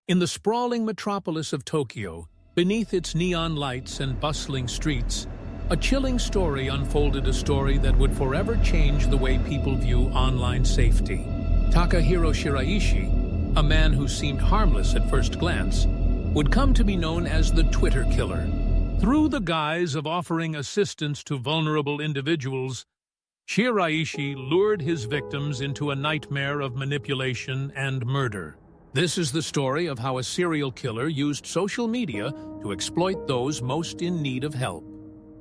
In the sprawling metropolis of Tokyo, beneath its neon lights and bustling streets, a chilling story unfolded, a story that would forever change the way people view online safety. Takahiro Shiraishi, a man who seemed harmless at first glance, would come to be known as the Twitter killer. Through the guise of offering assistance to vulnerable individuals, Shiraishi lured his victims into a nightmare of manipulation and murder. This is the story of how a serial killer used social media to exploit those most in need of help.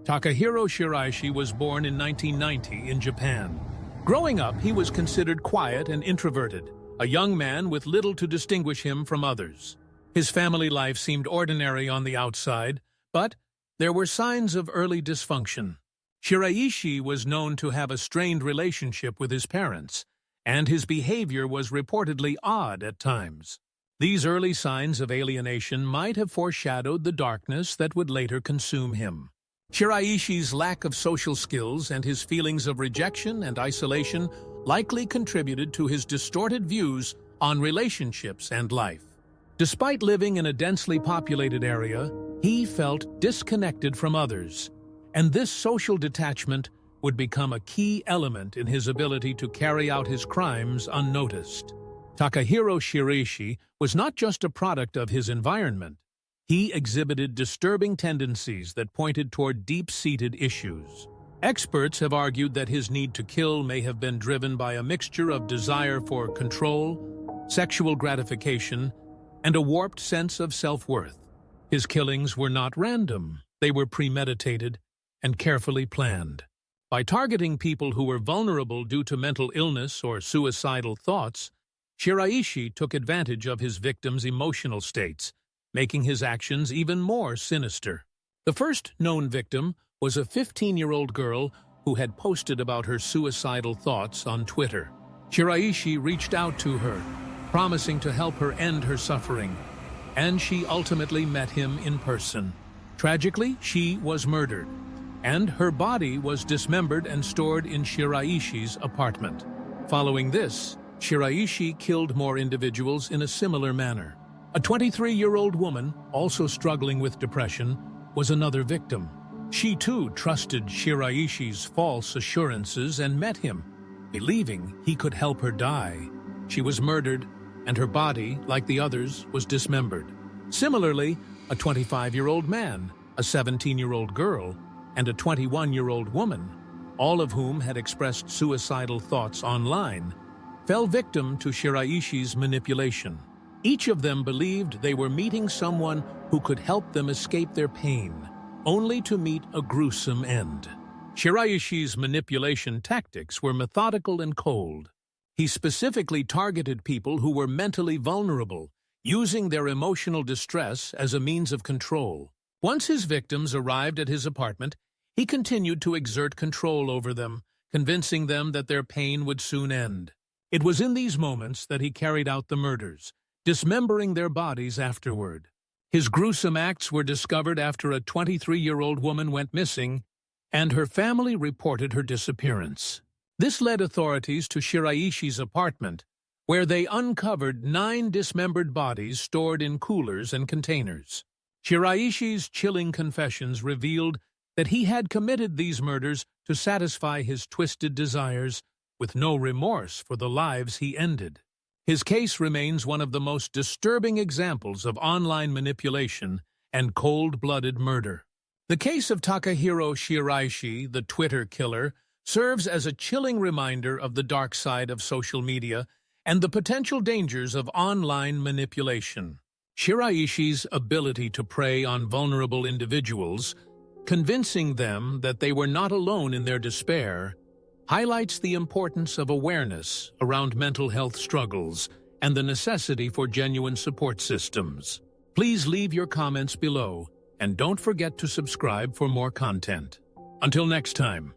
Takahiro Shiraishi was born in 1990 in Japan. Growing up, he was considered quiet and introverted, a young man with little to distinguish him from others. His family life seemed ordinary on the outside, but there were signs of early dysfunction. Shiraishi was known to have a strained relationship with his parents, and his behavior was reportedly odd at times. These early signs of alienation might have foreshadowed the darkness that would later consume him. Shiraishi's lack of social skills and his feelings of rejection and isolation likely contributed to his distorted views on relationships and life. Despite living in a densely populated area, he felt disconnected from others, and this social detachment would become a key element in his ability to carry out his crimes unnoticed. Takahiro Shiraishi was not just a product of his environment. He exhibited disturbing tendencies that pointed toward deep-seated issues. Experts have argued that his need to kill may have been driven by a mixture of desire for control, sexual gratification, and a warped sense of self-worth. His killings were not random. They were premeditated and carefully planned. By targeting people who were vulnerable due to mental illness or suicidal thoughts, Shiraishi took advantage of his victims' emotional states, making his actions even more sinister. The first known victim was a 15-year-old girl who had posted about her suicidal thoughts on Twitter. Shiraishi reached out to her, promising to help her end her suffering, and she ultimately met him in person. Tragically, she was murdered, and her body was dismembered and stored in Shiraishi's apartment. Following this, Shiraishi killed more individuals in a similar manner. A 23-year-old woman, also struggling with depression, was another victim. She too trusted Shiraishi's false assurances and met him, believing he could help her die. She was murdered, and her body, like the others, was dismembered. Similarly, a 25-year-old man, a 17-year-old girl, and a 21-year-old woman, all of whom had expressed suicidal thoughts online, fell victim to Shiraishi's manipulation. Each of them believed they were meeting someone who could help them escape their pain, only to meet a gruesome end. Shiraishi's manipulation tactics were methodical and cold. He specifically targeted people who were mentally vulnerable, using their emotional distress as a means of control. Once his victims arrived at his apartment, he continued to exert control over them, convincing them that their pain would soon end. It was in these moments that he carried out the murders, dismembering their bodies afterward. His gruesome acts were discovered after a 23-year-old woman went missing, and her family reported her disappearance. This led authorities to Shiraishi's apartment, where they uncovered 9 dismembered bodies stored in coolers and containers. Shiraishi's chilling confessions revealed that he had committed these murders to satisfy his twisted desires, with no remorse for the lives he ended. His case remains one of the most disturbing examples of online manipulation and cold-blooded murder. The case of Takahiro Shiraishi, the Twitter killer, serves as a chilling reminder of the dark side of social media and the potential dangers of online manipulation. Shiraishi's ability to prey on vulnerable individuals, convincing them that they were not alone in their despair, highlights the importance of awareness around mental health struggles and the necessity for genuine support systems. Please leave your comments below, and don't forget to subscribe for more content. Until next time.